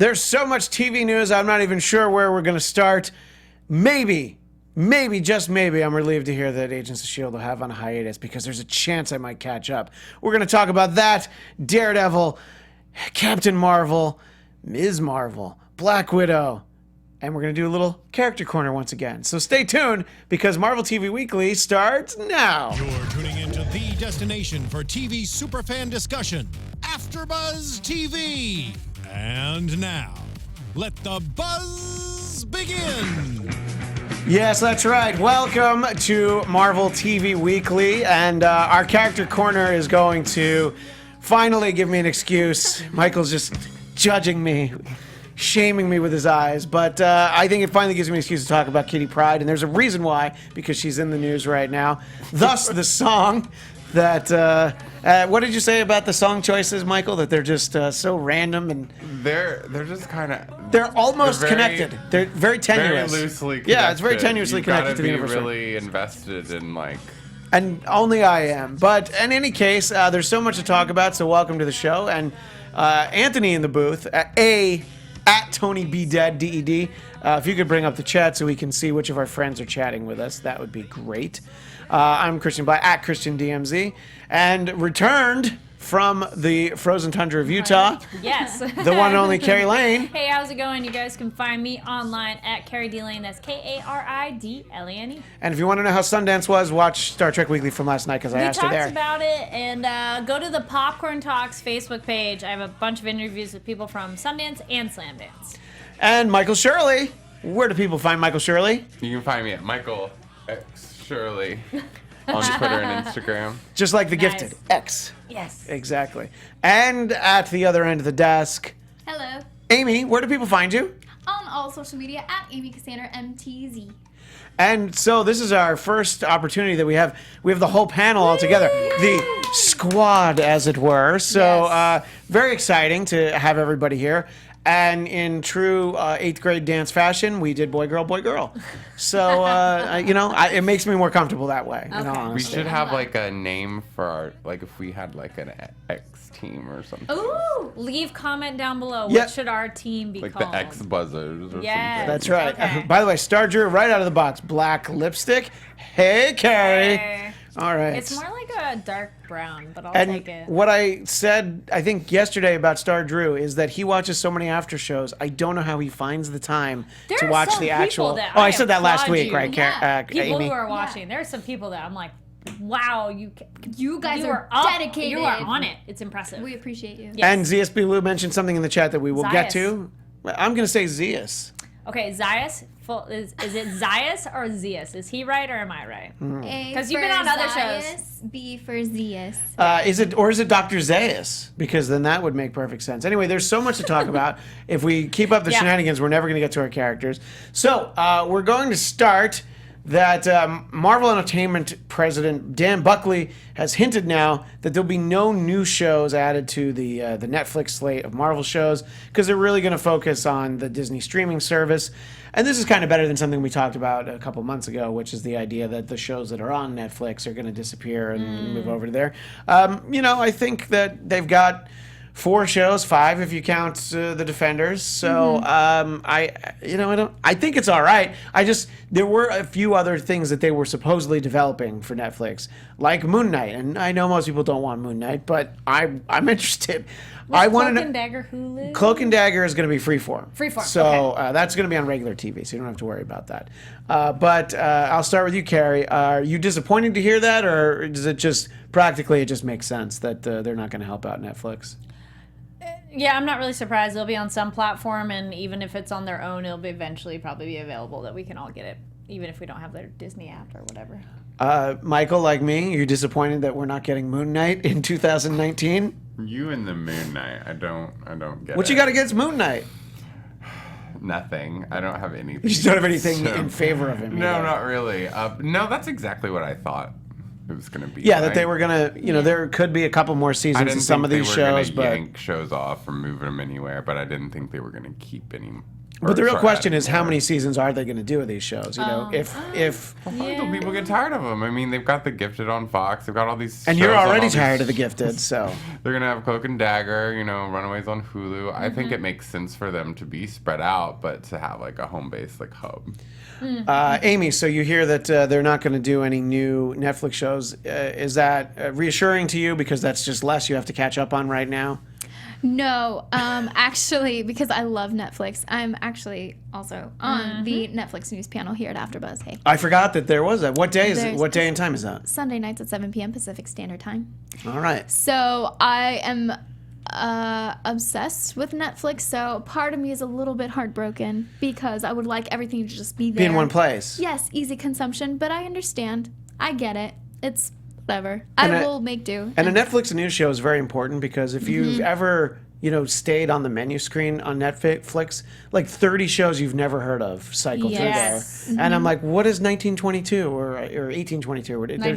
There's so much TV news, I'm not even sure where we're going to start. Maybe, just maybe, I'm relieved to hear that Agents of S.H.I.E.L.D. will have on a hiatus because there's a chance I might catch up. We're going to talk about that, Daredevil, Captain Marvel, Ms. Marvel, Black Widow, and we're going to do a little character corner once again. So stay tuned because Marvel TV Weekly starts now. You're tuning into the destination for TV superfan discussion, AfterBuzz TV. And now, let the buzz begin. Yes, that's right. Welcome to Marvel TV Weekly, and our character corner is going to finally give me an excuse. Michael's just judging me, shaming me with his eyes, but I think it finally gives me an excuse to talk about Kitty Pryde, and there's a reason why, because she's in the news right now. Thus, the song that... what did you say about the song choices, Michael? That they're just so random and they're just kind of they're almost connected. They're very tenuous. Very loosely connected. Yeah, it's very tenuously connected to the universe. You gotta be really invested in and only I am. But in any case, there's so much to talk about. So welcome to the show. And Anthony in the booth, at Tony B Dead DED. If you could bring up the chat so we can see which of our friends are chatting with us, that would be great. I'm Christian Bladt at Christian DMZ, and returned from the frozen tundra of Utah. Yes. The one and only Kari Lane. Hey, how's it going? You guys can find me online at Kari D Lane. That's KaridLane. And if you want to know how Sundance was, watch Star Trek Weekly from last night because I asked her there. We talked about it, and go to the Popcorn Talks Facebook page. I have a bunch of interviews with people from Sundance and Slamdance. And Michael Shirley. Where do people find Michael Shirley? You can find me at Michael X Shirley on Twitter and Instagram. Just like the Gifted. X. Yes. Exactly. And at the other end of the desk, Hello. Amy, where do people find you? On all social media at Amy Cassandra MTZ. And so this is our first opportunity that we have. We have the whole panel all together, the squad, as it were. So Yes. very exciting to have everybody here. And in true 8th grade dance fashion, we did boy, girl, boy, girl. So, it makes me more comfortable that way. In all Okay. We honesty. should have a name for our if we had an X team or something. Ooh! Leave comment down below. Yeah. What should our team be Like called? the X Buzzers or Yes. something. That's right. Okay. By the way, Star Drew, right out of the box, black lipstick. Hey, Kari. Hey. All right. It's more like a dark brown, but I'll And take it. what I said, I think yesterday about Star Drew is that he watches so many after shows. I don't know how he finds the time There to are watch some the people actual. that I said that last applaud week, you. right, Yeah. People Amy? who are watching, there are some people that I'm like, wow, you guys you are up. dedicated. You are on it. It's impressive. We appreciate you. Yes. And ZSB Lou mentioned something in the chat that we will get Zias. to. I'm going to say Zias. Okay, Zias. Is it Zias or Zias? Is he right or am I right? A 'Cause you've been for on other Zias, shows. B for Zias. Is it Dr. Zaius? Because then that would make perfect sense. Anyway, there's so much to talk about. If we keep up the Yeah. shenanigans, we're never going to get to our characters. So we're going to start that Marvel Entertainment president Dan Buckley has hinted now that there'll be no new shows added to the Netflix slate of Marvel shows because they're really going to focus on the Disney streaming service. And this is kind of better than something we talked about a couple months ago, which is the idea that the shows that are on Netflix are going to disappear and move over to there. I think that they've got 4 shows, 5 if you count the Defenders. So I think it's all right. There were a few other things that they were supposedly developing for Netflix, like Moon Knight, and I know most people don't want Moon Knight, but I'm interested. I want to Cloak know. and Dagger Hulu? Cloak and Dagger is going to be freeform. Freeform, So that's going to be on regular TV, so you don't have to worry about that. But I'll start with you, Kari. Are you disappointed to hear that, or does it just practically it just makes sense that they're not going to help out Netflix? Yeah, I'm not really surprised. They'll be on some platform, and even if it's on their own, it'll be eventually probably be available that we can all get it, even if we don't have their Disney app or whatever. Michael, like me, you're disappointed that we're not getting Moon Knight in 2019? You and the Moon Knight. I don't get What it. you got against Moon Knight? Nothing. I don't have anything. You just don't have anything So- in favor of him. No, either. not really. No, that's exactly what I thought it was going to be. Yeah, that they were gonna, there could be a couple more I seasons didn't of some think of they these were shows, gonna but yank shows off or move them anywhere, but I didn't think they were going to keep any But the or real start question adding is, how more. many seasons are they going to do of these shows? You know, if Hopefully until people get tired of them. I mean, they've got The Gifted on Fox. They've got all these. and shows you're on already all these- tired of The Gifted, so They're gonna have Cloak and Dagger, Runaways on Hulu. I think Mm-hmm. it makes sense for them to be spread out, but to have like a home base like hub. Amy, so you hear that they're not going to do any new Netflix shows. Is that reassuring to you because that's just less you have to catch up on right now? No, actually, because I love Netflix, I'm actually also on the Netflix news panel here at AfterBuzz. Hey, I forgot that there was that. What day is it? There's- What day and time is that? Sunday nights at 7 p.m. Pacific Standard Time. All right. So I am obsessed with Netflix. So part of me is a little bit heartbroken because I would like everything to just be there. Be in one place. Yes, easy consumption, but I understand. I get it. It's whatever. And I a- will make do. And a Netflix news show is very important because if you've ever, stayed on the menu screen on Netflix, like 30 shows you've never heard of cycle Yes. through there. And I'm like, what is 1922 or 1822? Or what? 19.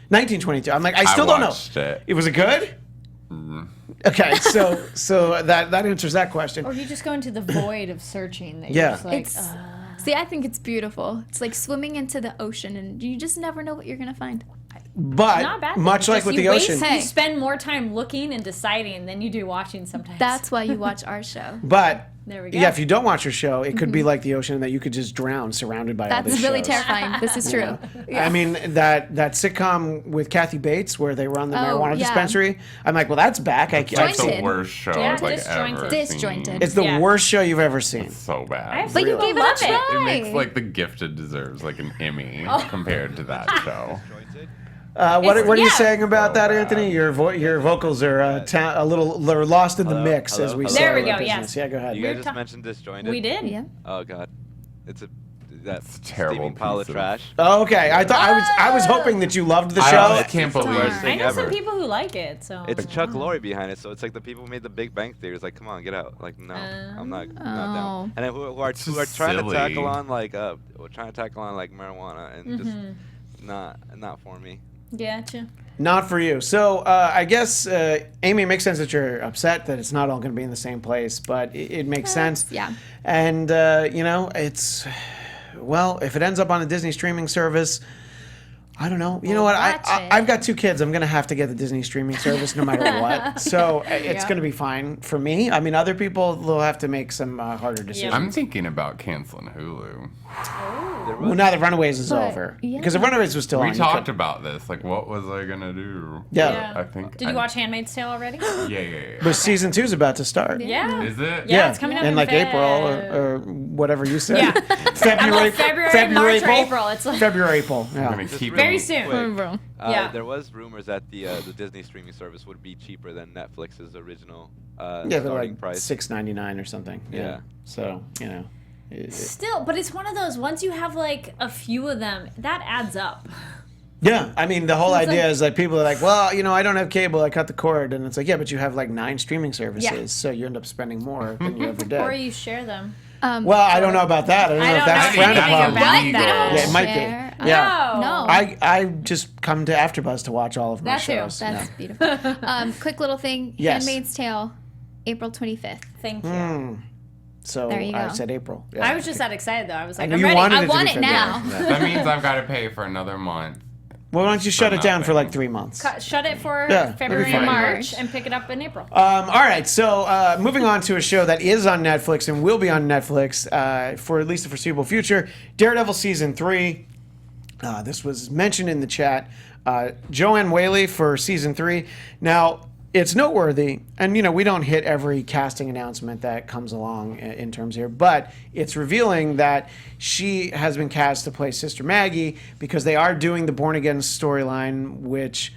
1922. I'm like, I still don't know. watched it. Was it good? Okay, so that answers that question. Or you just go into the void of searching. That Yeah. You're just like, It's see, I think it's beautiful. It's like swimming into the ocean, and you just never know what you're gonna find. But not a bad thing. much like Just with you the waste- ocean, Hey. You spend more time looking and deciding than you do watching sometimes. That's why you watch our show. but There we go. yeah, if you don't watch your show, it could be like the ocean that you could just drown surrounded by all That's these really shows. terrifying. This is true. I mean, that sitcom with Kathy Bates where they run the Oh, marijuana yeah. dispensary. I'm like, well, that's back. That's Disjointed. the worst show Yeah, I've like Disjointed. ever Disjointed. seen. It's the Yeah. worst show you've ever seen. So bad. I have But you People gave it a love it. try. It makes like The Gifted deserves like an Emmy compared to that show. What are you yeah. saying about that, bad. Anthony? Your vocals are a little they're lost in the Hello? mix, as Hello? we Hello? say. There we in the go, business. yes. Yeah, go ahead. You We're guys just ta- mentioned Disjointed. We did. Yeah. Oh god, it's a terrible steaming pile of piece of- trash. Oh, okay, I thought I was hoping that you loved the show. I can't It's the believe worst I thing know some ever. people who like it. So It's Chuck Lorre behind it, so it's like the people who made the Big Bang Theory. It's like, come on, get out. Like, no, I'm not Oh. down. And then who are It's trying just to silly. tackle on like marijuana and just not for me. Gotcha. Not for you. So I guess, Amy, it makes sense that you're upset that it's not all going to be in the same place, but it makes sense. Yeah. And, it's, well, if it ends up on a Disney streaming service, I don't know. You know what? watch it. I've got two kids. I'm going to have to get the Disney streaming service no matter what. So it's going to be fine for me. I mean, other people will have to make some harder decisions. I'm thinking about canceling Hulu. Well, now the Runaways is But, over. yeah. Because the Runaways was still on. We you talked could- about this. Like, what was I gonna do? Yeah. I think. Did you watch Handmaid's Tale already? Yeah. But season 2's about to start. Yeah. Is it? Yeah, it's coming up in in like Feb- April or whatever you said. Yeah. February, February, March, or April. It's like February, April. I'm Yeah. gonna keep very it. soon. Quick. Yeah. There was rumors that the Disney streaming service would be cheaper than Netflix's original Yeah, they're starting like price. $6.99 or something. Yeah. So Still, but it's one of those. Once you have like a few of them, that adds up. yeah. I mean, the whole It's idea like- is like people are like, well, I don't have cable. I cut the cord, and it's like, yeah, but you have like 9 streaming services, Yeah. so you end up spending more than you ever did. Or you share them. Well, I don't know about that. I don't know I if don't that's know frowned anything upon. about Legal. that. Yeah, it might Share. be. Yeah. No. I just come to AfterBuzz to watch all of my That too. shows. That's beautiful. Quick little thing. Yes. Handmaid's Tale, April 25th. Thank you. Hmm. So There you I go. said April. Yeah. I was just that excited though. I was like, knew I'm you ready. wanted I it to be want it February. now. Yeah. That means I've got to pay for another month. Well, why don't you shut it down for nothing. like 3 months? Shut it for Yeah, that'd be February fine. and March and pick it up in April. All right, so moving on to a show that is on Netflix and will be on Netflix for at least the foreseeable future, Daredevil Season 3. This was mentioned in the chat. Joanne Whaley for Season 3. Now, it's noteworthy, and we don't hit every casting announcement that comes along in terms here, but it's revealing that she has been cast to play Sister Maggie because they are doing the Born Again storyline, which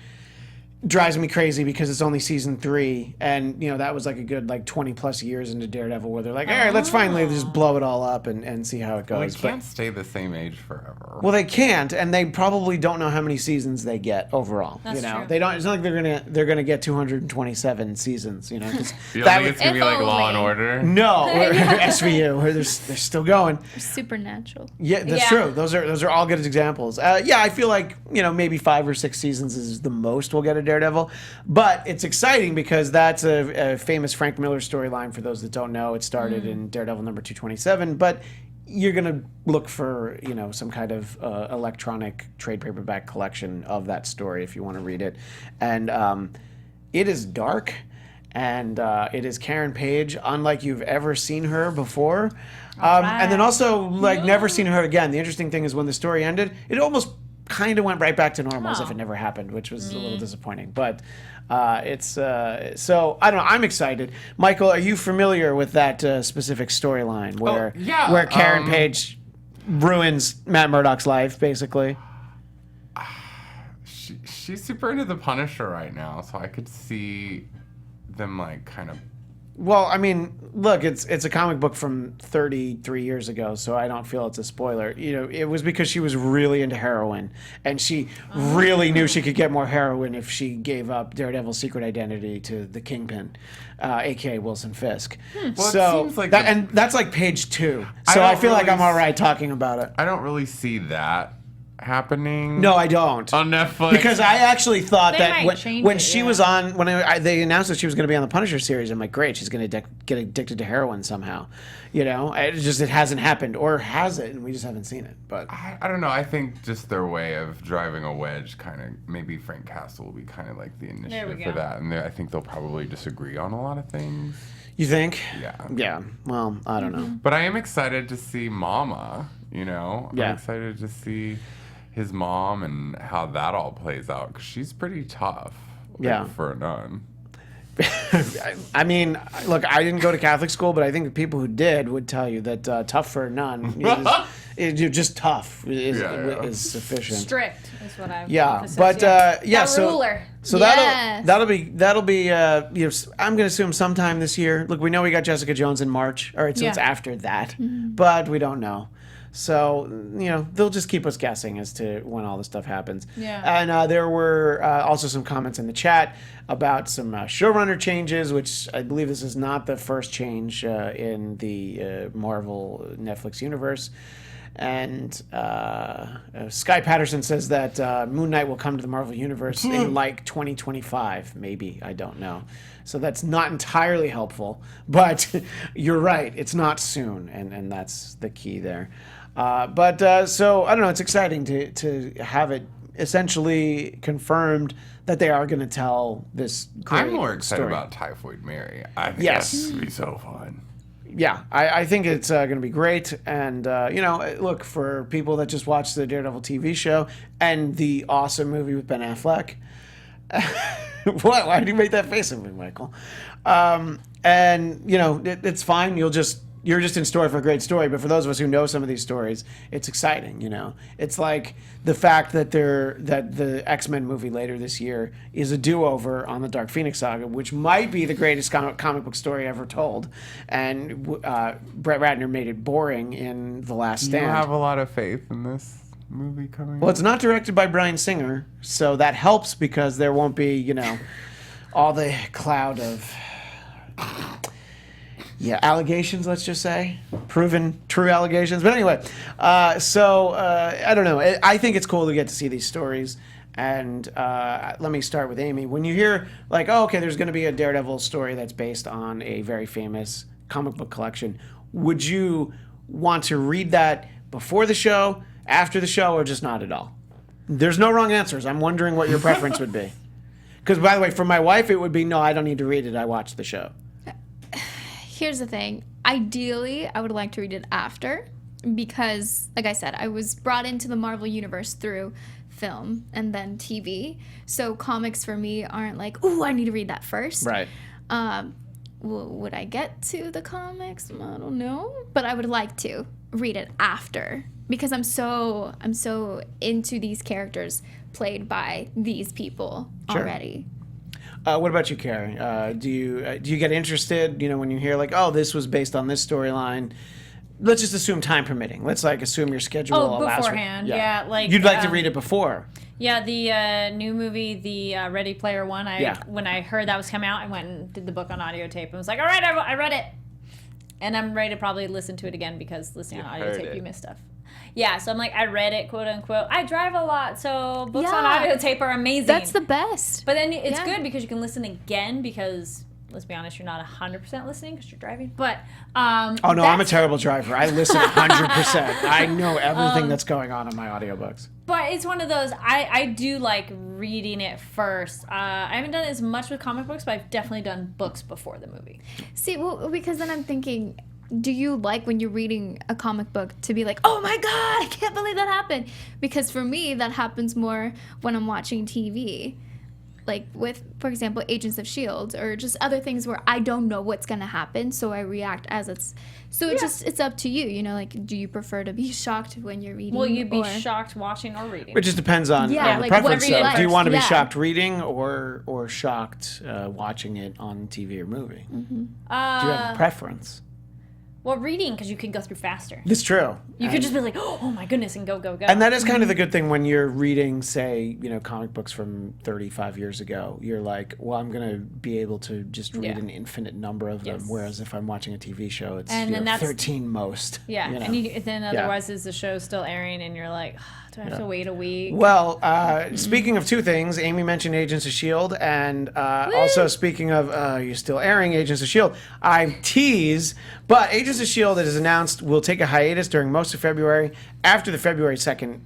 drives me crazy because it's only season 3, and that was like a good 20 plus years into Daredevil where they're like, all right, let's finally just blow it all up and see how it We goes. can't stay the same age forever. Well, they can't, and they probably don't know how many seasons they get overall. That's true. They don't. It's not like they're gonna get 227 seasons. 'cause you don't think that it's gonna be If like Law and only. Order? no SVU. Where they're still going. Supernatural. Yeah, that's Yeah. true. Those are all good examples. Yeah, I feel like maybe 5 or 6 seasons is the most we'll get a Daredevil. But it's exciting because that's a famous Frank Miller storyline. For those that don't know, it started in Daredevil number 227. But you're going to look for, some kind of electronic trade paperback collection of that story if you want to read it. And it is dark, and it is Karen Page, unlike you've ever seen her before. And then also, never seen her again. The interesting thing is when the story ended, it almost kind of went right back to normal as if it never happened, which was a little disappointing. But it's so I don't know. I'm excited. Michael, are you familiar with that specific storyline where Karen Page ruins Matt Murdock's life, basically? She's super into the Punisher right now, so I could see them kind of. Well, I mean, look, it's a comic book from 33 years ago, so I don't feel it's a spoiler. It was because she was really into heroin, and she really knew she could get more heroin if she gave up Daredevil's secret identity to the Kingpin, a.k.a. Wilson Fisk. Well, So it seems like and that's page 2. So I feel like I'm all right talking about it. I don't really see that happening. No, I don't. On Netflix. Because I actually thought They that might change when it, she yeah. was on, they announced that she was going to be on the Punisher series, I'm like, great, she's going to get addicted to heroin somehow. It hasn't happened, or has it? And we just haven't seen it. But I don't know. I think just their way of driving a wedge maybe Frank Castle will be kind of like the initiative we for go. that. And I think they'll probably disagree on a lot of things. you think? Yeah. Yeah. Well, I don't know. But I am excited to see Mama, Yeah. I'm excited to see his mom and how that all plays out, because she's pretty tough. Yeah. For a nun. I mean, look, I didn't go to Catholic school, but I think the people who did would tell you that tough for a nun, you're just tough is sufficient. Strict is what I've. Yeah, emphasis, but That so ruler. so Yes. that'll be I'm going to assume sometime this year. Look, we know we got Jessica Jones in March. All right, so it's Yeah. after that, but we don't know. So they'll just keep us guessing as to when all this stuff happens. Yeah. And there were also some comments in the chat about some showrunner changes, which I believe this is not the first change in the Marvel Netflix universe. And Sky Patterson says that Moon Knight will come to the Marvel Universe in 2025, maybe. I don't know. So that's not entirely helpful, but you're right. It's not soon, and that's the key there. So I don't know. It's exciting to have it essentially confirmed that they are going to tell this great I'm more excited story. about Typhoid Mary. I think Yes. that's going to be so fun. Yeah, I think it's going to be great. And, look, for people that just watched the Daredevil TV show and the awesome movie with Ben Affleck. What? Why did you make that face at me, Michael? It's fine. You're just in store for a great story. But for those of us who know some of these stories, it's exciting, It's like the fact that the X-Men movie later this year is a do-over on the Dark Phoenix saga, which might be the greatest comic book story ever told. And Brett Ratner made it boring in The Last Stand. You have a lot of faith in this movie coming Well, it's not directed by Bryan Singer, so that helps because there won't be, all the cloud of allegations, let's just say. Proven true allegations. But anyway, I don't know. I think it's cool to get to see these stories. And let me start with Amy. When you hear, there's going to be a Daredevil story that's based on a very famous comic book collection, would you want to read that before the show, after the show, or just not at all? There's no wrong answers. I'm wondering what your preference would be. Because, by the way, for my wife, it would be, no, I don't need to read it. I watched the show. Here's the thing. Ideally, I would like to read it after because, like I said, I was brought into the Marvel Universe through film and then TV. So comics for me aren't like, ooh, I need to read that first. Right. Would I get to the comics? I don't know. But I would like to read it after because I'm so into these characters played by these people already. What about you, Kari? Do you get interested, when you hear this was based on this storyline? Let's just assume time permitting. Let's assume your schedule allows beforehand. for Yeah, you'd like to read it before. Yeah, the new movie, the Ready Player One. When I heard that was coming out, I went and did the book on audio tape and was like, all right, I read it. And I'm ready to probably listen to it again because listening on audio tape, you miss stuff. Yeah, so I'm like, I read it, quote unquote. I drive a lot, so books on Yeah. audio tape are amazing. That's the best. But then it's Yeah. good because you can listen again because, let's be honest, you're not 100% listening because you're driving. But, Oh, no, I'm a terrible driver. I listen 100%. I know everything that's going on in my audiobooks. But it's one of those, I do like reading it first. I haven't done it as much with comic books, but I've definitely done books before the movie. See, well, because then I'm thinking, do you like when you're reading a comic book to be like, oh my God, I can't believe that happened? Because for me, that happens more when I'm watching TV. Like with, for example, Agents of S.H.I.E.L.D. or just other things where I don't know what's going to happen, so I react as it's... So it's up to you, like, do you prefer to be shocked when you're reading? Will you be or... shocked watching or reading? It just depends on Yeah, the like, preference. what do you Do you like? want to be Yeah. shocked reading or shocked watching it on TV or movie? Do you have a preference? Well, reading, because you can go through faster. It's true. You could just be like, oh my goodness, and go. And that is kind of the good thing when you're reading, say, comic books from 35 years ago. You're like, well, I'm going to be able to just read an infinite number of them. Yes. Whereas if I'm watching a TV show, it's And then that's- 13 most. Yeah, and then otherwise is the show still airing, and you're like, do I have to wait a week? Well, speaking of two things, Amy mentioned Agents of S.H.I.E.L.D. And also speaking of you're still airing Agents of S.H.I.E.L.D., I tease, but Agents of S.H.I.E.L.D. it is announced will take a hiatus during most of February after the February 2nd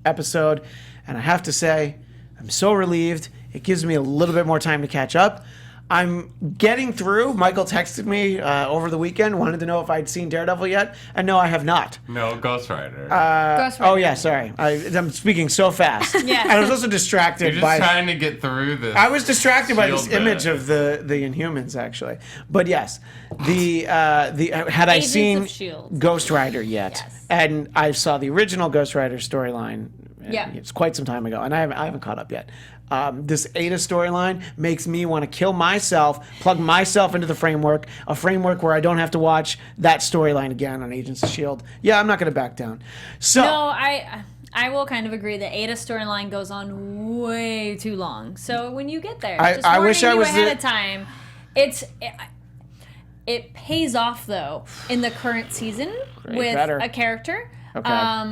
episode. And I have to say, I'm so relieved. It gives me a little bit more time to catch up. I'm getting through. Michael texted me over the weekend, wanted to know if I'd seen Daredevil yet, and no, I have not. No, Ghost Rider. Ghost Rider. Oh yeah, sorry. I'm speaking so fast. Yeah. And I was also distracted You're just by. trying to get through this. I was distracted by this Shield image bit. of the Inhumans actually, but yes, the had I Agents seen of S.H.I.E.L.D. Ghost Rider yet, Yes. and I saw the original Ghost Rider storyline. Yeah. It's quite some time ago, and I haven't caught up yet. This Ada storyline makes me want to kill myself, plug myself into the framework, a framework where I don't have to watch that storyline again on Agents of S.H.I.E.L.D. Yeah, I'm not going to back down. So, No, I will kind of agree that Ada storyline goes on way too long. So when you get there, I just wish I warning you was ahead the- of time. It pays off though in the current season with better. a character. Okay.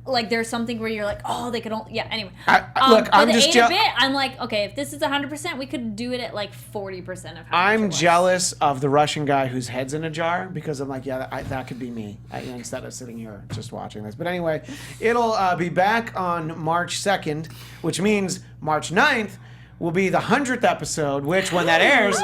Like there's something where you're like, oh, they could only, yeah. Anyway, look, but I'm the just Ada bit, I'm like, okay, if this is 100%, we could do it at like 40% of how much it I'm was. jealous of the Russian guy whose head's in a jar because I'm like, yeah, that could be me instead of sitting here just watching this. But anyway, it'll be back on March 2nd, which means March 9th will be the 100th episode, which when that airs,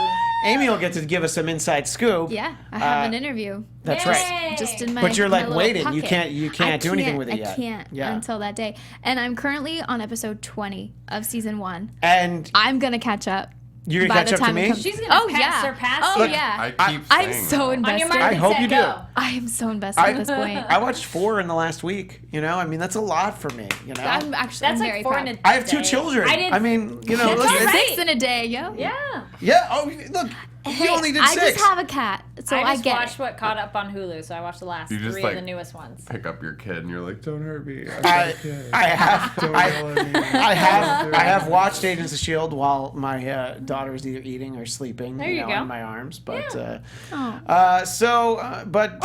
Amy will get to give us some inside scoop. Yeah, I have an interview. That's Yay! right. Just in my But you're my like little waiting. pocket. You can't do anything with it I yet. can't Yeah. until that day. And I'm currently on episode 20 of season 1. And I'm gonna catch up. you're by gonna the catch up to time it me? comes- She's gonna Oh pass, yeah. surpass Oh you. Look, yeah. I keep I'm saying so that. On your invested. mark, I hope set, you do. go. I am so invested at this point. I watched 4 in the last week. I mean, that's a lot for me. I'm actually That's I'm like very 4 proud. in a I have 2 day. children. I did. I mean, That's listen, alright. 6 in a day, yo. Yeah. yeah. Oh, look, Hey, you only did I 6. just have a cat, so I, I just get watched it. what caught up on Hulu, so I watched the last You just, 3 like, of the newest ones. Pick up your kid and you're like, don't hurt me. I have watched Agents of S.H.I.E.L.D. while my daughter is either eating or sleeping. There you go. In my arms, but Oh. so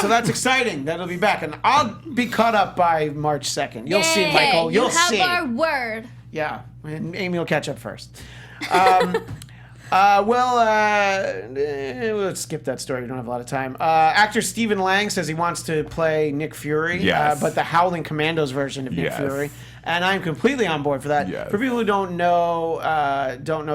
that's exciting. That'll be back, and I'll be caught up by March 2nd. You'll see, Yay. Michael. You'll you have see. our word. Yeah, and Amy will catch up first. Let's skip that story. We don't have a lot of time. Actor Stephen Lang says he wants to play Nick Fury, Yes. but the Howling Commandos version of Nick Yes. Fury, and I'm completely on board for that. Yes. For people who don't know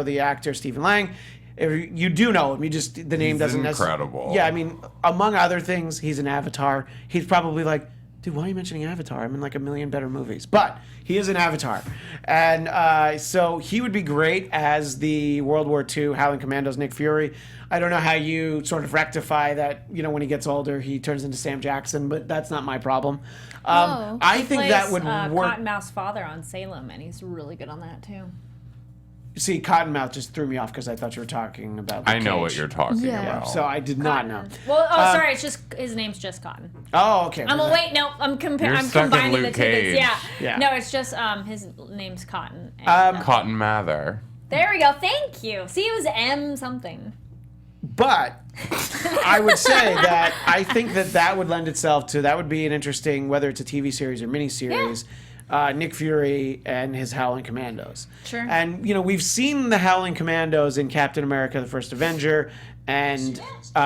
the actor Stephen Lang, if you do know him. You just the name He's doesn't incredible. Yeah, I mean, among other things, he's an Avatar. He's probably like, dude, why are you mentioning Avatar? I'm in like a million better movies. But he is an Avatar. And so he would be great as the World War II Howling Commandos Nick Fury. I don't know how you sort of rectify that, when he gets older, he turns into Sam Jackson, but that's not my problem. I think that would work. Cottonmouth's father on Salem, and he's really good on that too. See, Cottonmouth just threw me off because I thought you were talking about the I know what Cage. you're talking Yeah. about. So I did not know. Well, sorry, it's just his name's just Cotton. Oh, okay. Wait, no, I'm You're I'm stuck in combining the Luke two. Bits. Cage. Yeah. Yeah. No, it's just his name's Cotton. And, Cotton Mather. there we go. Thank you. See, it was M something. But I would say that I think that would lend itself to, that would be an interesting, whether it's a TV series or miniseries, Nick Fury and his Howling Commandos. Sure. And, we've seen the Howling Commandos in Captain America, the First Avenger, and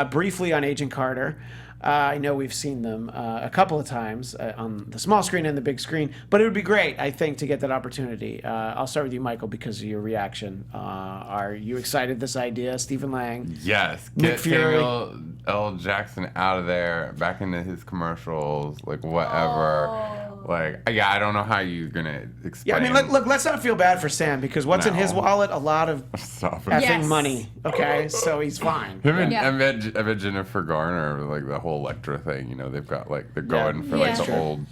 briefly on Agent Carter. I know we've seen them a couple of times on the small screen and the big screen, but it would be great, I think, to get that opportunity. I'll start with you, Michael, because of your reaction. Are you excited this idea, Stephen Lang? Yes. Nick Get Fury. Samuel L. Jackson out of there, back into his commercials, whatever. I don't know how you're gonna explain. Yeah, I mean, look, let's not feel bad for Sam, because what's in his No. wallet? A lot of Stop it. effing Yes. money. Okay, so he's fine. Him and Yeah. I bet Jennifer Garner, the whole Electra thing. They've got they're going for Yeah. the Sure. old.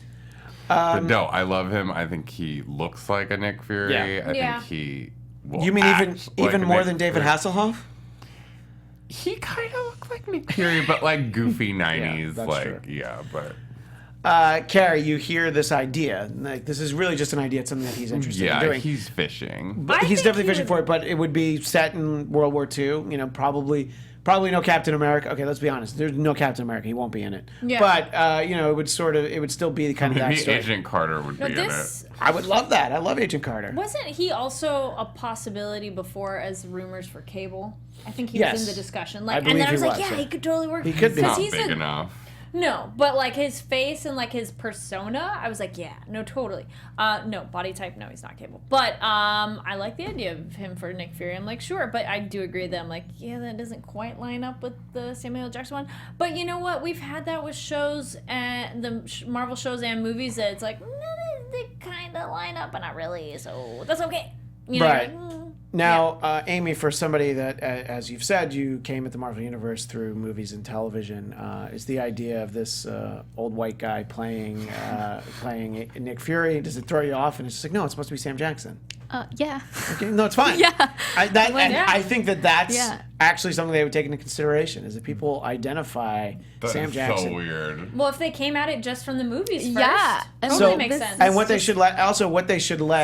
But no, I love him. I think he looks like a Nick Fury. Yeah. I Yeah. think he. Will You mean act like even a more Nick than David Fury. Hasselhoff? He kind of looks like Nick Fury, but goofy '90s. that's true. But Carrie, you hear this idea. This is really just an idea. It's something that he's interested in doing. he's fishing. But I he's think definitely he fishing would- for it, but it would be set in World War II. Probably no Captain America. Okay, let's be honest. There's no Captain America. He won't be in it. Yeah. But it would still be kind of that Maybe story. Agent Carter would No, be in this it. I would love that. I love Agent Carter. wasn't he also a possibility before as rumors for Cable? I think he Yes. was in the discussion. I And believe then I was he like, was, yeah, yeah. he could totally work. He could be. Not he's big a- enough. No, but his face and his persona, I was like, yeah, no, totally. No, body type, no, he's not Cable. But I like the idea of him for Nick Fury. I'm like, sure, but I do agree that I'm like, yeah, that doesn't quite line up with the Samuel L. Jackson one. But you know what? We've had that with shows and the Marvel shows and movies that it's like, they kind of line up, but not really, so that's okay. Right. Like, Now, Amy, for somebody that, as you've said, you came at the Marvel Universe through movies and television, is the idea of this old white guy playing Nick Fury, does it throw you off? And it's just like, no, it's supposed to be Sam Jackson. Yeah. Okay, no, it's fine. Yeah. I think that's Yeah. actually something they would take into consideration, is that people identify That's Sam Jackson. so weird. well, if they came at it just from the movies first, Yeah, and totally So- makes this- sense. And what they just should let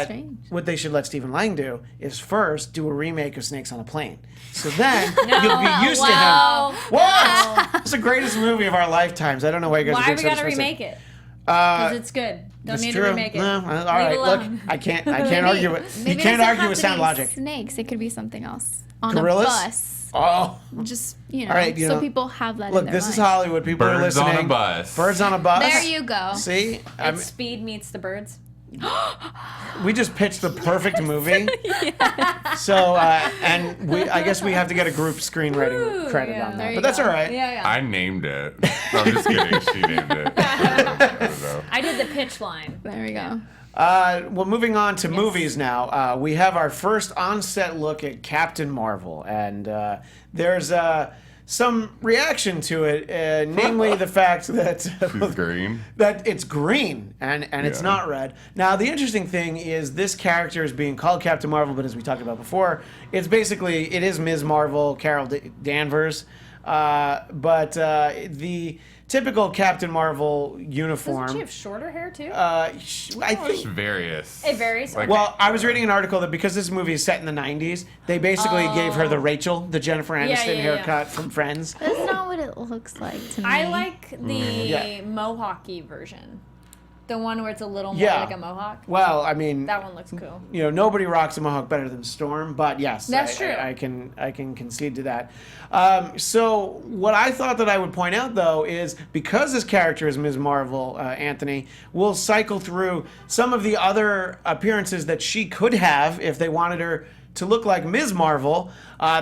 strange. Stephen Lang do is first do a remake of Snakes on a Plane. So then you'll be used Wow. to him. What? It's the greatest movie of our lifetimes. I don't know why you guys are Why being we so gotta dismissive. remake it? Because it's good. Don't It's need true. to remake it. No, all Leave right. it Look, alone. I can't argue it. You Maybe it can't doesn't argue have with to sound be logic. Snakes. It could be something else. On Gorillas? a bus. Oh, Just, all right. so people have that in Look, their this is mind. Hollywood. People are Birds listening. on a bus. Birds on a bus. There you go. See, It's Speed meets the birds. we just pitched the perfect movie. So, I guess we have to get a group screenwriting Ooh, credit yeah. on There that. you But that's go. all right. Yeah, yeah. I named it. No, I'm just kidding. She named it. I don't know. I did the pitch line. There we go. Well, moving on to movies now. We have our first on-set look at Captain Marvel, and there's some reaction to it, namely the fact that She's green. that it's green and it's Yeah. not red. Now, the interesting thing is this character is being called Captain Marvel, but as we talked about before, it is Ms. Marvel, Carol Danvers, but the typical Captain Marvel uniform. Doesn't she have shorter hair too? I It's think. various. It varies. Like, Well, I was reading an article that because this movie is set in the 90s, they basically gave her the Rachel, the Jennifer Aniston yeah. haircut from Friends. That's not what it looks like to me. I like the Yeah. mohawky version. The one where it's a little more Yeah. like a mohawk. Well, I mean, That one looks cool. nobody rocks a mohawk better than Storm, but yes, That's true. I can concede to that. So what I thought that I would point out though is because this character is Ms. Marvel, Anthony, we'll cycle through some of the other appearances that she could have if they wanted her to look like Ms. Marvel.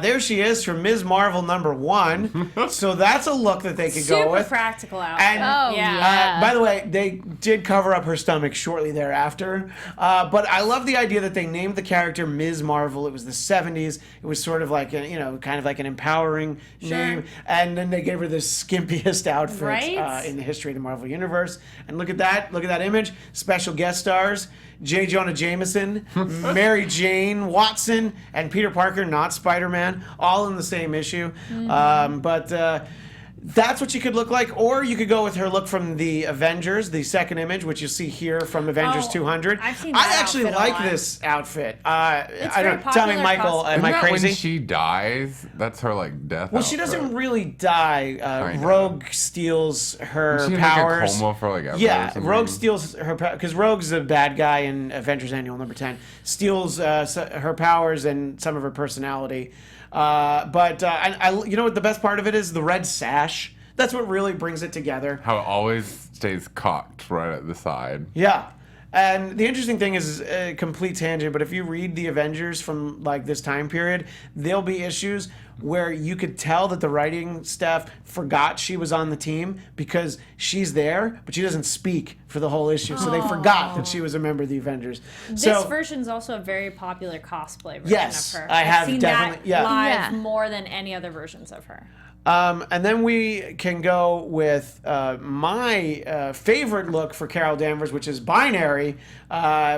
There she is from Ms. Marvel #1. So that's a look that they could Super go with. practical outfit. And Oh, yeah. by the way, they did cover up her stomach shortly thereafter. But I love the idea that they named the character Ms. Marvel. It was the 70s. It was sort of like kind of like an empowering name. And then they gave her the skimpiest outfit Right? in the history of the Marvel Universe. And look at that. Look at that image. Special guest stars. J. Jonah Jameson, Mary Jane Watson, and Peter Parker, not Spider-Man, all in the same issue. But That's what she could look like, or you could go with her look from the Avengers, the second image, which you see here from Avengers Oh, 200. I've seen I that actually outfit a like lot. this outfit. I very don't. Tell me, popular Michael, costume. am I Isn't that crazy? when she dies? That's her like death. Well, she doesn't really die. I know. Rogue steals her She in, powers. like, a coma for like ever. Yeah, or something? Rogue steals her because Rogue's a bad guy in Avengers Annual number 10. Steals her powers and some of her personality. But you know what the best part of it is? The red sash. That's what really brings it together. How it always stays cocked right at the side. Yeah. And the interesting thing is a complete tangent, but if you read the Avengers from like this time period, there'll be issues where you could tell that the writing staff forgot she was on the team because she's there, but she doesn't speak for the whole issue. So they forgot that she was a member of the Avengers. This So version's also a very popular cosplay version Yes, of her. I have I've seen definitely- that yeah. live Yeah. more than any other versions of her. and then we can go with my favorite look for Carol Danvers, which is binary,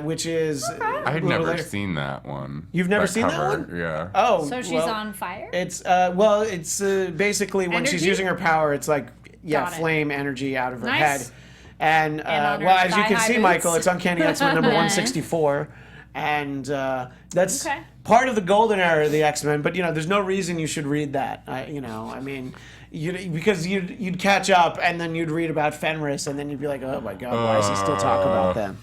which is I had a little never later. seen that one. You've never seen that cover, one? Yeah. Oh, So she's well, on fire? It's it's basically when she's Energy? using her power, it's like Got it. flame energy out of her Nice. head. And on her well, as you can thigh-high see, boots. Michael, it's Uncanny X-Men number 164, and that's Okay. part of the golden era of the X-Men. But there's no reason you should read that. I mean. Because you'd catch up and then you'd read about Fenris and then you'd be like, oh my God, why does he still talk about them?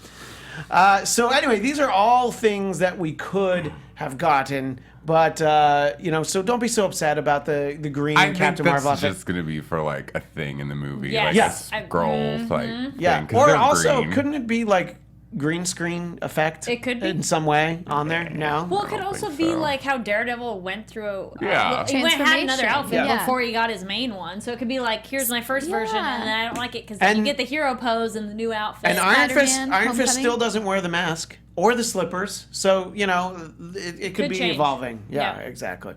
So anyway, these are all things that we could have gotten, but so don't be so upset about the green I think Captain that's Marvel outfit. just gonna be for like a thing in the movie, Yes. like Yes. a scroll like Yeah, thing, 'cause or they're also green. couldn't it be like green screen effect? It could be. in some way on there. No. Well, it I could don't also think be so. like how Daredevil went through. Yeah. He had another Transformation. outfit Yeah. before he got his main one, so it could be like, here's my first version, Yeah. and then I don't like it because then you And- get the hero pose and the new outfit. And Iron Fist, Spider-Man, Iron Fist Homecoming. still doesn't wear the mask or the slippers, so it could Could be change. evolving. Yeah, Yeah. exactly.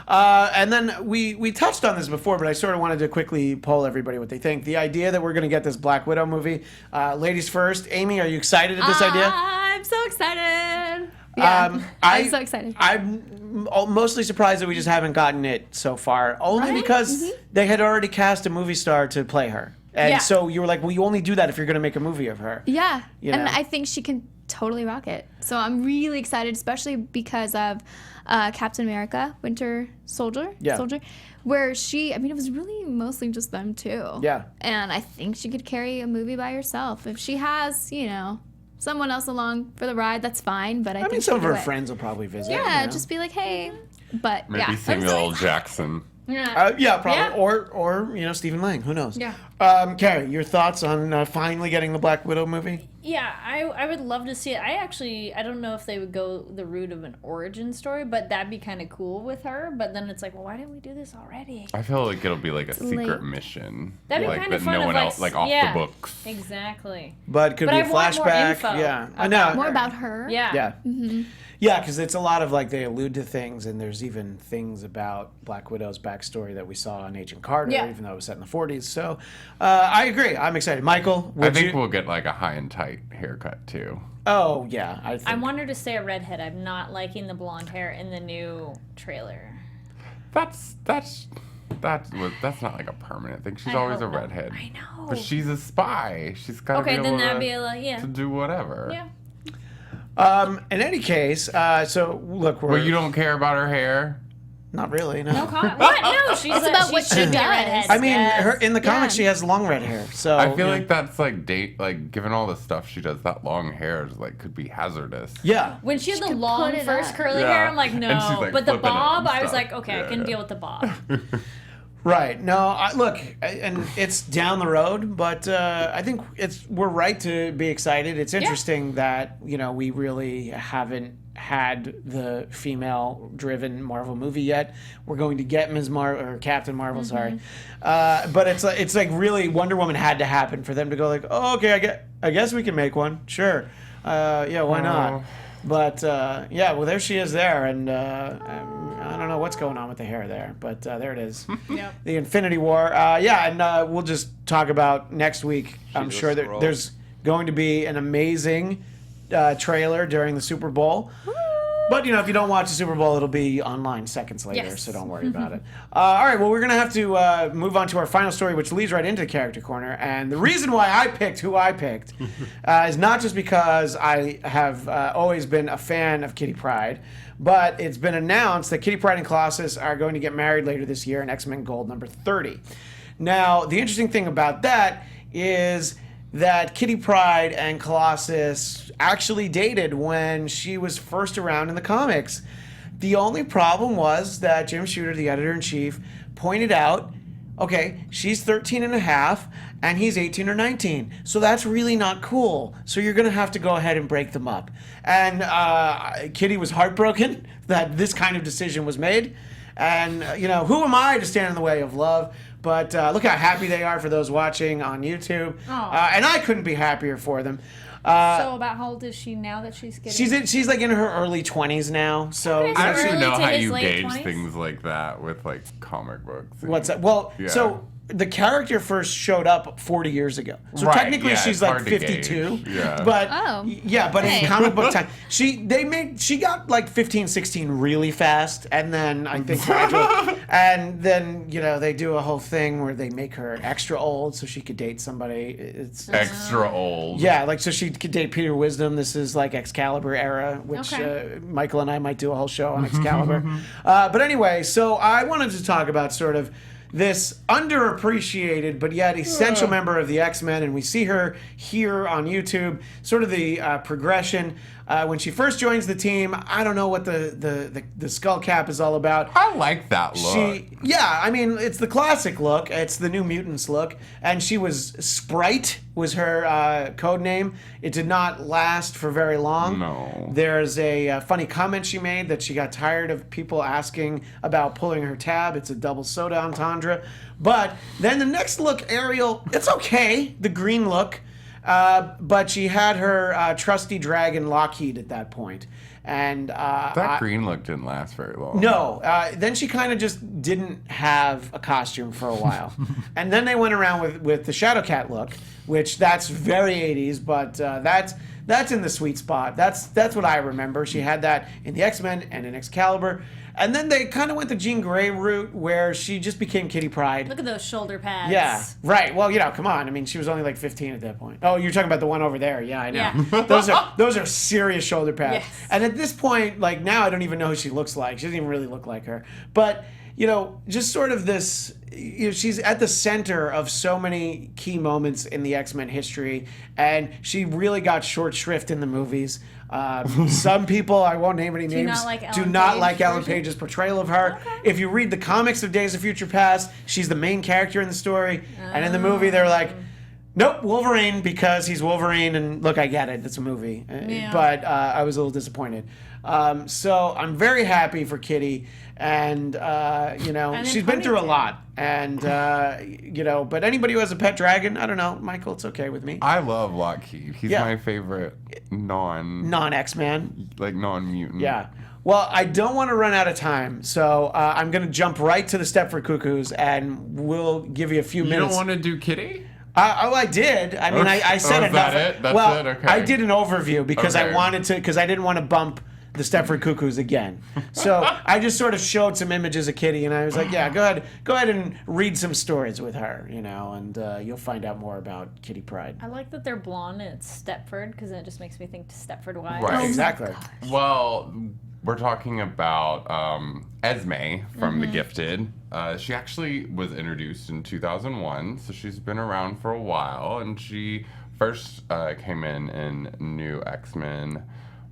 And then we touched on this before, but I sort of wanted to quickly poll everybody what they think. The idea that we're going to get this Black Widow movie. Ladies first, Amy, are you excited at this idea? I'm so excited. Yeah, I'm so excited. I'm mostly surprised that we just haven't gotten it so far, only Right? because they had already cast a movie star to play her. And Yeah. so you were like, well, you only do that if you're going to make a movie of her. Yeah, You and know? I think she can totally rock it. So I'm really excited, especially because of Captain America, Winter Soldier. Yeah. Where it was really mostly just them two. Yeah. And I think she could carry a movie by herself. If she has, someone else along for the ride, that's fine. But I I think mean, she some of can her do it. friends will probably visit. Yeah, you know? just be like, hey. But Maybe yeah, I'm Samuel so L. excited. Jackson. Yeah, probably. Yeah. Or Stephen Lang. Who knows? Yeah. Carrie, your thoughts on finally getting the Black Widow movie? Yeah, I would love to see it. I don't know if they would go the route of an origin story, but that'd be kind of cool with her. But then it's like, well, why didn't we do this already? I feel like it'll be like a secret late. mission. That'd be like kind that of fun. no of one like, else, like off yeah, the books. Exactly. But it could But be I a want more flashback. info Yeah, I about know. More about her. Yeah. Yeah. Yeah, because it's a lot of like they allude to things, and there's even things about Black Widow's backstory that we saw in Agent Carter, Yeah. even though it was set in the 40s. So I agree. I'm excited. Michael, I would think you? we'll get like a high and tight haircut too. Oh yeah, I think. I want her to stay a redhead. I'm not liking the blonde hair in the new trailer. That's not like a permanent thing. She's I always a hope not. redhead. I know. But she's a spy. She's got to Okay, be then able that'd to, be like, yeah. to do whatever. Yeah. In any case, so look, we're Well, you don't care about her hair? not really. No. No comment. What? No, she's about what she should be a does. redhead. I mean, yes. her in the comics Yeah. she has long red hair. So I feel yeah. like that's like given all the stuff she does, that long hair is like could be hazardous. Yeah. When she had the could long put it first up. curly Yeah. hair, I'm like, And no. she's, like, but the flipping it bob, and I was stuff. like, okay, I Yeah, can yeah. deal with the bob. Right. No, look, and it's down the road, but I think we're right to be excited. It's interesting that we really haven't had the female-driven Marvel movie yet. We're going to get Captain Marvel, sorry, but it's like really Wonder Woman had to happen for them to go like, oh, okay, I guess we can make one, sure, yeah, why not? But yeah, well, there she is there, and I don't know what's going on with the hair there, but there it is. Yep. The Infinity War. Yeah, and we'll just talk about next week. I'm She's a sure scroll. there's going to be an amazing trailer during the Super Bowl. But, if you don't watch the Super Bowl, it'll be online seconds later, Yes. so don't worry about it. All right, well, we're going to have to move on to our final story, which leads right into the Character Corner. And the reason why I picked who I picked is not just because I have always been a fan of Kitty Pryde, but it's been announced that Kitty Pryde and Colossus are going to get married later this year in X-Men Gold number 30. Now, the interesting thing about that is that Kitty Pryde and Colossus actually dated when she was first around in the comics. The only problem was that Jim Shooter, the editor-in-chief, pointed out, okay, she's 13 and a half, and he's 18 or 19. So that's really not cool. So you're going to have to go ahead and break them up. And Kitty was heartbroken that this kind of decision was made. And, who am I to stand in the way of love? But look how happy they are for those watching on YouTube. And I couldn't be happier for them. So about how old is she now that she's getting? She's like in her early 20s now. So Okay, I don't early even know to how his you late gauge 20s? things like that with like comic books. what's that? Well, Yeah. so the character first showed up 40 years ago. So Right, technically yeah, she's it's like hard to 52. gauge, yeah. But Oh. but Hey. in comic book time, she got like 15, 16 really fast, and then I think gradually, and then they do a whole thing where they make her extra old so she could date somebody. It's Extra old. yeah, like so she could date Peter Wisdom. This is like Excalibur era, which Okay. Michael and I might do a whole show on Excalibur. But anyway, so I wanted to talk about sort of this underappreciated but yet essential member of the X-Men, and we see her here on YouTube, sort of the progression. When she first joins the team, I don't know what the skull cap is all about. I like that look. It's the classic look. It's the New Mutants look. And she was Sprite was her code name. It did not last for very long. No. There's a funny comment she made that she got tired of people asking about pulling her tab. It's a double soda entendre. But then the next look, Ariel, it's okay. The green look. But she had her trusty dragon Lockheed at that point. And That green look didn't last very long. no, then she kind of just didn't have a costume for a while. And then they went around with the Shadowcat look, which that's very 80s, but that's in the sweet spot. That's what I remember. She had that in the X-Men and in Excalibur. And then they kind of went the Jean Grey route where she just became Kitty Pryde. Look at those shoulder pads. Yeah, right. Well, come on. I mean, she was only like 15 at that point. Oh, you're talking about the one over there. Yeah, I know. Yeah. Those are serious shoulder pads. Yes. And at this point, like now, I don't even know who she looks like. She doesn't even really look like her. But just sort of this. She's at the center of so many key moments in the X-Men history, and she really got short shrift in the movies. Some people, I won't name any names, do not like Ellen Page's portrayal of her. Okay. If you read the comics of Days of Future Past, she's the main character in the story, and in the movie they're like, nope, Wolverine, because he's Wolverine, and look, I get it, it's a movie. Yeah. But I was a little disappointed. So I'm very happy for Kitty, and she's been through a Ponytail. lot, and but anybody who has a pet dragon, I don't know, Michael, it's okay with me. I love Lockheed. He's Yeah. my favorite Non-X-Man. non-mutant. Yeah. Well, I don't want to run out of time, so I'm going to jump right to the Stepford Cuckoos, and we'll give you a few You minutes. don't want to do Kitty? I did. I mean, Okay. I said Oh, is enough. that it? That's well, it? Okay. I did an overview because I Okay. wanted to, because I didn't want to bump the Stepford Cuckoos again. So I just sort of showed some images of Kitty, and I was like, yeah, go ahead and read some stories with her, and you'll find out more about Kitty Pryde. I like that they're blonde and it's Stepford because it just makes me think to Stepford Wives. Right. Exactly. Well, we're talking about Esme from The Gifted. She actually was introduced in 2001, so she's been around for a while, and she first came in New X-Men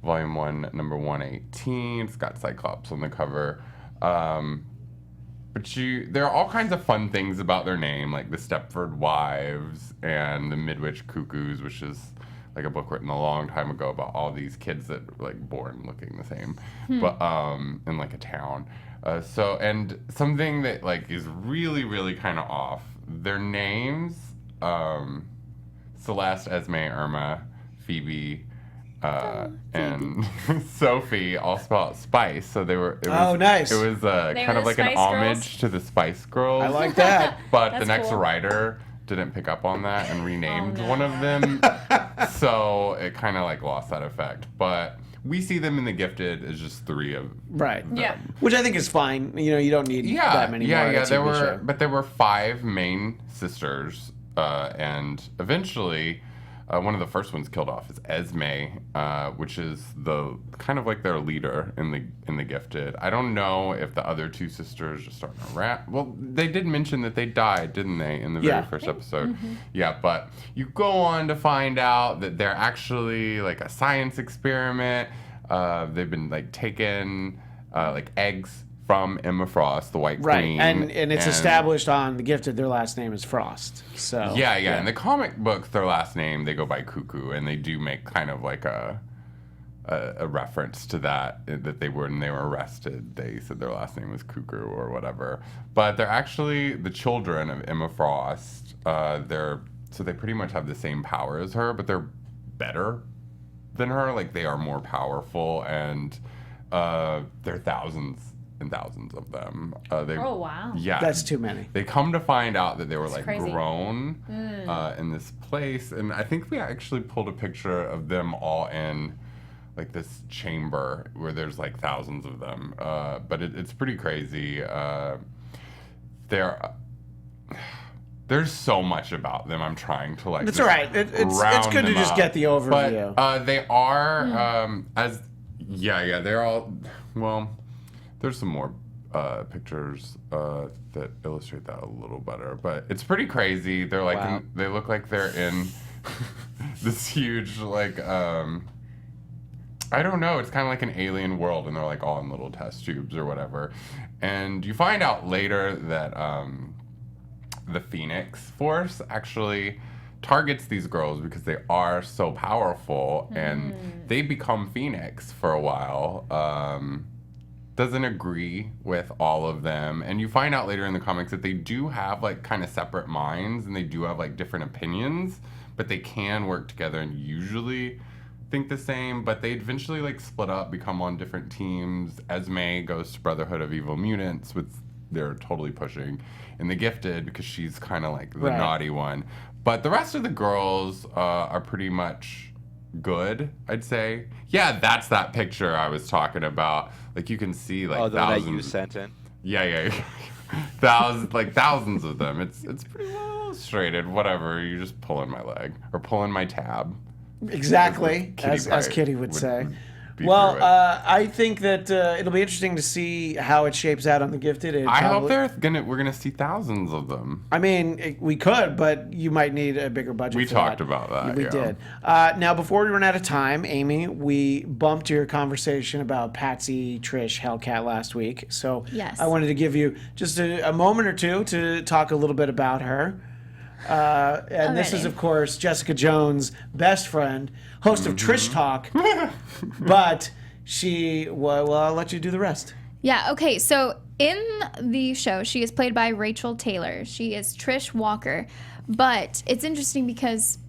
Volume 1, number 118. It's got Cyclops on the cover. But there are all kinds of fun things about their name, like the Stepford Wives and the Midwich Cuckoos, which is like a book written a long time ago about all these kids that were like born looking the same, but in like a town. And something that like is really, really kind of off. Their names, Celeste, Esme, Irma, Phoebe, and Sophie all spelled Spice. So Nice. It was They kind were of the like an Spice homage Girls? to the Spice Girls. I like that. But That's the next cool. writer didn't pick up on that and renamed Oh, no. one of them. So it kind of like lost that effect. But we see them in The Gifted as just 3 of Right. them. Yeah. Which I think is fine. You don't need that many more. in a There TV were, show. but there were 5 main sisters, and eventually, one of the first ones killed off is Esme, which is the kind of like their leader in the Gifted. I don't know if the other 2 sisters are starting to rap. Well, they did mention that they died, didn't they, in the very first episode? Yeah, but you go on to find out that they're actually like a science experiment. They've been like taken like eggs from Emma Frost, the White Queen. And it's established on The Gifted their last name is Frost. So yeah. In the comic books, their last name, they go by Cuckoo, and they do make kind of like a reference to that when they were arrested, they said their last name was Cuckoo or whatever. But they're actually the children of Emma Frost. So they pretty much have the same power as her, but they're better than her. Like, they are more powerful, and there are thousands and thousands of them. Oh, wow. Yeah. That's too many. They come to find out that they were like crazy. grown in this place, and I think we actually pulled a picture of them all in like this chamber where there's like thousands of them. But it's pretty crazy. There's so much about them. I'm trying to like. It's all right. It's good to just get the overview. But they are they're all well. There's some more pictures that illustrate that a little better, but it's pretty crazy. They're like they look like they're in this huge like I don't know. It's kind of like an alien world, and they're like all in little test tubes or whatever. And you find out later that the Phoenix Force actually targets these girls because they are so powerful, and they become Phoenix for a while. Doesn't agree with all of them, and you find out later in the comics that they do have like kind of separate minds, and they do have like different opinions, but they can work together and usually think the same. But they eventually like split up, become on different teams. Esme goes to Brotherhood of Evil Mutants, which they're totally pushing in The Gifted because she's kind of like the naughty one. But the rest of the girls are pretty much good, I'd say. Yeah, that's that picture I was talking about. Like, you can see like the thousands. that you sent in. Yeah. thousands of them. It's pretty well illustrated. Whatever. You're just pulling my leg or pulling my tab. Exactly, as Kitty would say. Well, I think that it'll be interesting to see how it shapes out on The Gifted. I hope we're gonna see thousands of them. I mean, we could, but you might need a bigger budget. We for talked that. about that. We did. Now, before we run out of time, Amy, we bumped your conversation about Patsy Trish Hellcat last week, so Yes. I wanted to give you just a moment or two to talk a little bit about her. And this is, of course, Jessica Jones' best friend, host of Trish Talk, but well, I'll let you do the rest. Yeah, okay, so in the show, she is played by Rachel Taylor. She is Trish Walker, but it's interesting because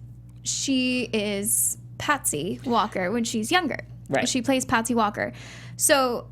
she is Patsy Walker when she's younger. Right. She plays Patsy Walker. So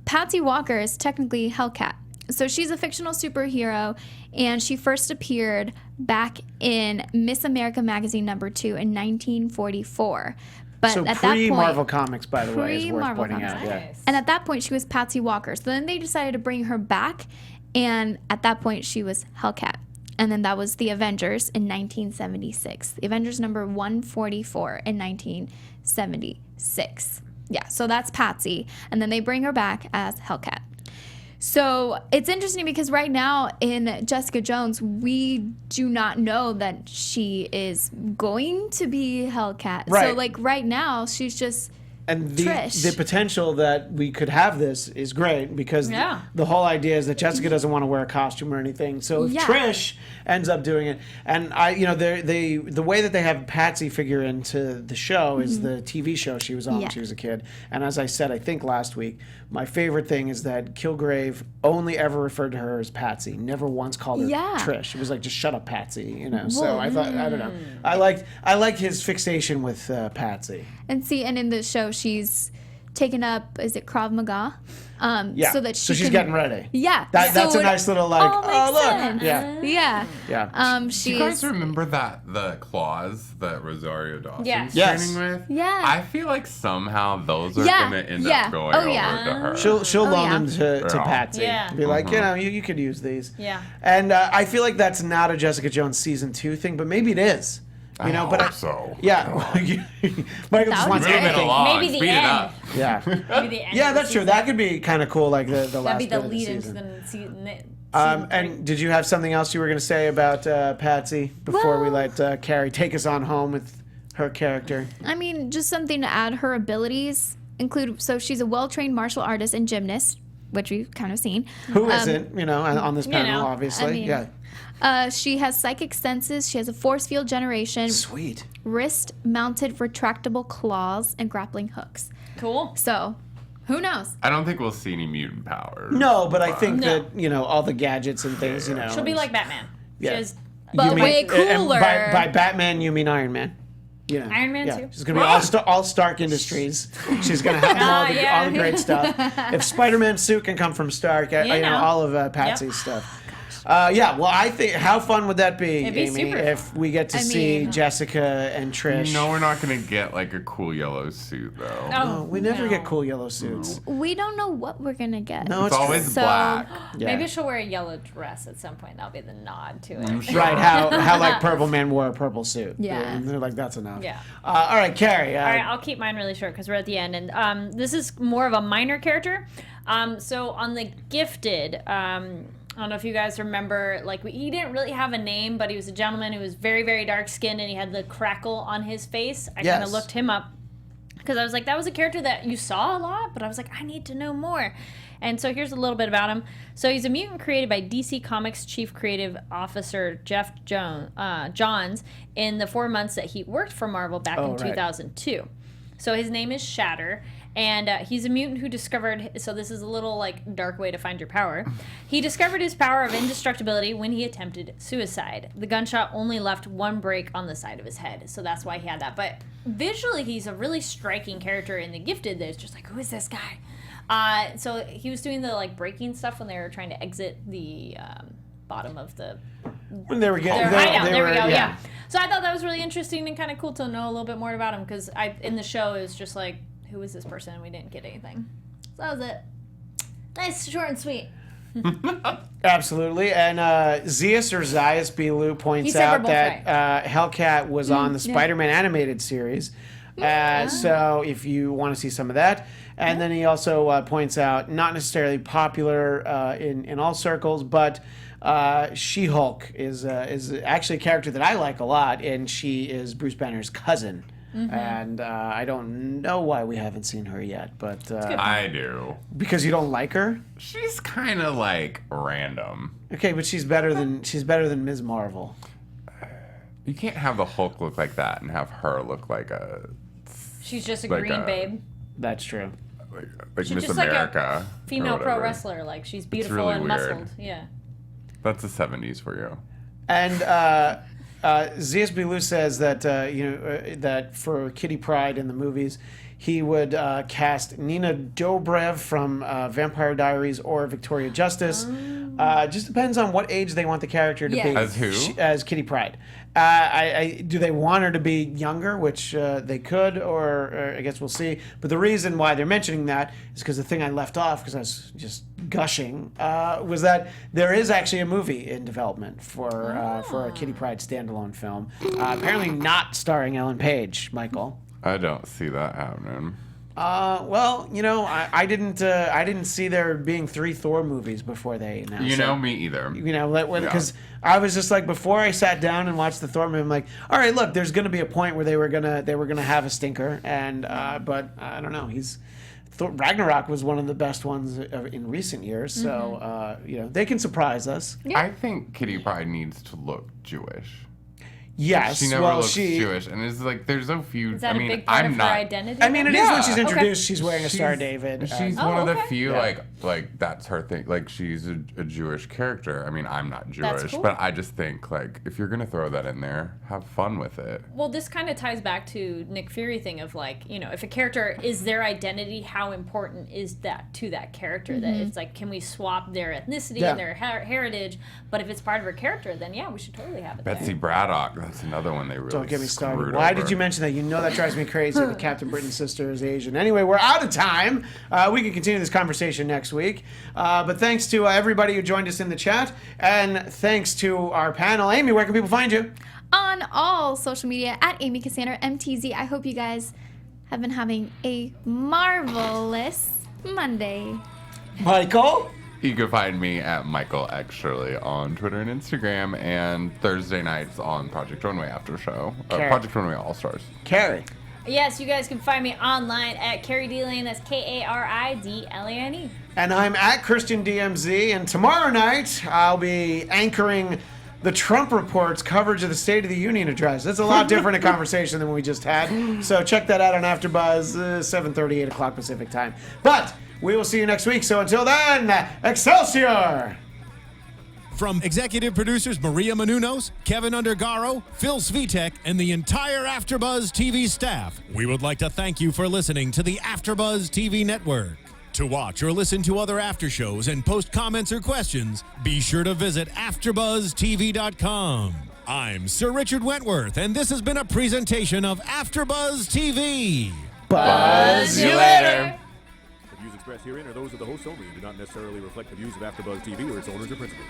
Patsy Walker is technically Hellcat. So she's a fictional superhero, and she first appeared back in Miss America Magazine #2 in 1944. But So at that point, pre-Marvel Comics, by the way, is worth pre-Marvel pointing out. Comics. Yeah. Nice. and at that point, she was Patsy Walker. So then they decided to bring her back, and at that point, she was Hellcat. And then that was the Avengers in 1976. The Avengers number 144 in 1976. Yeah, so that's Patsy. And then they bring her back as Hellcat. So it's interesting because right now in Jessica Jones, we do not know that she is going to be Hellcat. Right. So like right now, she's just And Trish. the potential that we could have this is great because Yeah. the whole idea is that Jessica doesn't want to wear a costume or anything. So if Yeah. Trish ends up doing it, and the way that they have Patsy figure into the show is the TV show she was on when Yeah. she was a kid. And as I said, I think last week, my favorite thing is that Kilgrave only ever referred to her as Patsy, never once called her Yeah. Trish. It was like, just shut up, Patsy. So I thought, I don't know, I like his fixation with Patsy. And see, and in the show, she's taken up, is it Krav Maga? Yeah. So that she's can, getting ready. Yeah. That's a nice little like. all Oh makes look. sense. Yeah. Yeah. Yeah. Do you She's guys remember the claws that Rosario Dawson's Yes. Yes. training with? Yeah. I feel like somehow those are Yeah, gonna end yeah. up going Oh, over yeah. to her. She'll Oh, loan yeah. them to Yeah. Patsy. Yeah. Be like, you could use these. Yeah. And I feel like that's not a Jessica Jones season 2 thing, but maybe it is. I but hope so. Yeah. Michael just That wants would be Move it everything. along. Maybe the Speed end. it up. Yeah. Maybe the end Yeah, of the that's true. season. That could be kind of cool, like the last That'd be bit the of the lead into season. the season. And did you have something else you were going to say about Patsy before we Well- let Kari take us on home with her character? I mean, just something to add. Her abilities include, so she's a well-trained martial artist and gymnast, which we've kind of seen. Who isn't, on this panel, know, obviously. I mean- yeah. She has psychic senses. She has a force field generation, Sweet. wrist-mounted retractable claws, and grappling hooks. Cool. So, who knows? I don't think we'll see any mutant powers. No, but I think No. that, all the gadgets and things, She'll be like Batman. Yeah. She has But way and cooler. by Batman, you mean Iron Man. Iron Man too. She's gonna be all Stark Industries. She's gonna have all the great stuff. If Spider-Man's suit can come from Stark, all of Patsy's stuff. Well, I think how fun would that be, It'd be Amy, super if we get to see mean- Jessica and Trish? No, we're not gonna get like a cool yellow suit though. Oh, We never no. get cool yellow suits. We don't know what we're gonna get. No, It's always So- black. Yeah. Maybe she'll wear a yellow dress at some point. That'll be the nod to it. Sure. Right, how like Purple Man wore a purple suit. Yeah. And they're like, that's enough. Yeah. All right, Kari. All right, I'll keep mine really short because we're at the end. And this is more of a minor character. So on the Gifted, I don't know if you guys remember, he didn't really have a name, but he was a gentleman who was very, very dark skinned and he had the crackle on his face. I kind Yes. of looked him up because I was like, that was a character that you saw a lot, but I was like, I need to know more. And so here's a little bit about him. So he's a mutant created by DC Comics Chief Creative Officer Jeff Johns in the 4 months that he worked for Marvel back in right. 2002. So his name is Shatter. And he's a mutant who discovered, so this is a little dark way to find your power. He discovered his power of indestructibility when he attempted suicide. The gunshot only left one break on the side of his head, so that's why he had that. But visually, he's a really striking character in The Gifted that's just who is this guy? So he was doing the breaking stuff when they were trying to exit the bottom of the When they were getting their hideout. There we go. Yeah. So I thought that was really interesting and kind of cool to know a little bit more about him because in the show it was just who is this person? And we didn't get anything. So that was it. Nice, short and sweet. Absolutely. And Zeus or Zias Belu points said we're out both that Hellcat was on the Spider-Man animated series. So if you want to see some of that. And then he also points out, not necessarily popular in all circles, but She-Hulk is actually a character that I like a lot, and she is Bruce Banner's cousin. And I don't know why we haven't seen her yet, but I do. because you don't like her. She's kind of random. Okay, but she's better than Ms. Marvel. You can't have the Hulk look like that and have her look like a She's just a Like green a- babe. That's true. like She's Miss just like a America. or Female pro whatever. wrestler. She's beautiful really and weird. muscled. Yeah. That's the 70s for you. And Zeus Belu says that that for Kitty Pryde in the movies, he would cast Nina Dobrev from Vampire Diaries or Victoria Justice. Just depends on what age they want the character to Yeah. be. As who? As Kitty Pryde. Do they want her to be younger, which they could, or I guess we'll see. But the reason why they're mentioning that is because the thing I left off, because I was just gushing, was that there is actually a movie in development for a Kitty Pryde standalone film. Apparently not starring Ellen Page, Michael. I don't see that happening. Well, I didn't see there being 3 Thor movies before they announced it. Me either. Because I was just before I sat down and watched the Thor movie, I'm like, all right, look, there's gonna be a point where they were gonna have a stinker, and but I don't know. Ragnarok was one of the best ones in recent years, so they can surprise us. I think Kitty Pryde needs to look Jewish. Yes. She never well, looks she. Jewish, and it's like there's so few. Is that I mean, a big part I'm of not. her identity? I mean, it is Yeah. when she's Okay. introduced. She's wearing a Star She's- David. She's and- one of the okay. few Yeah. like that's her thing. Like she's a Jewish character. I mean, I'm not That's Jewish, cool. but I just think like if you're gonna throw that in there, have fun with it. Well, this kind of ties back to Nick Fury thing of like, if a character is their identity, how important is that to that character? That it's like, can we swap their ethnicity Yeah. and their heritage? But if it's part of her character, then yeah, we should totally have it Betsy there. Braddock, that's another one they really Don't get me started. screwed Why over. did you mention that? You know that drives me crazy. The Captain Britain's sister is Asian. Anyway, we're out of time. We can continue this conversation next week. But thanks to everybody who joined us in the chat, and thanks to our panel. Amy, where can people find you? On all social media at Amy Cassandra MTZ. I hope you guys have been having a marvelous Monday. Michael? You can find me at Michael X Shirley on Twitter and Instagram, and Thursday nights on Project Runway After Show. Okay. Project Runway All Stars. Carrie. Yes, you guys can find me online at Kari Lane. That's KaridLane. And I'm at Christian DMZ, and tomorrow night I'll be anchoring the Trump Report's coverage of the State of the Union address. That's a lot different a conversation than we just had. So check that out on AfterBuzz, 7:30, 8 o'clock Pacific time. But we will see you next week. So until then, Excelsior! From executive producers Maria Menounos, Kevin Undergaro, Phil Svitek, and the entire AfterBuzz TV staff, we would like to thank you for listening to the AfterBuzz TV network. To watch or listen to other after shows and post comments or questions, be sure to visit AfterBuzzTV.com. I'm Sir Richard Wentworth, and this has been a presentation of AfterBuzz TV. Buzz you later! The views expressed herein are those of the hosts only and do not necessarily reflect the views of AfterBuzz TV or its owners or principals.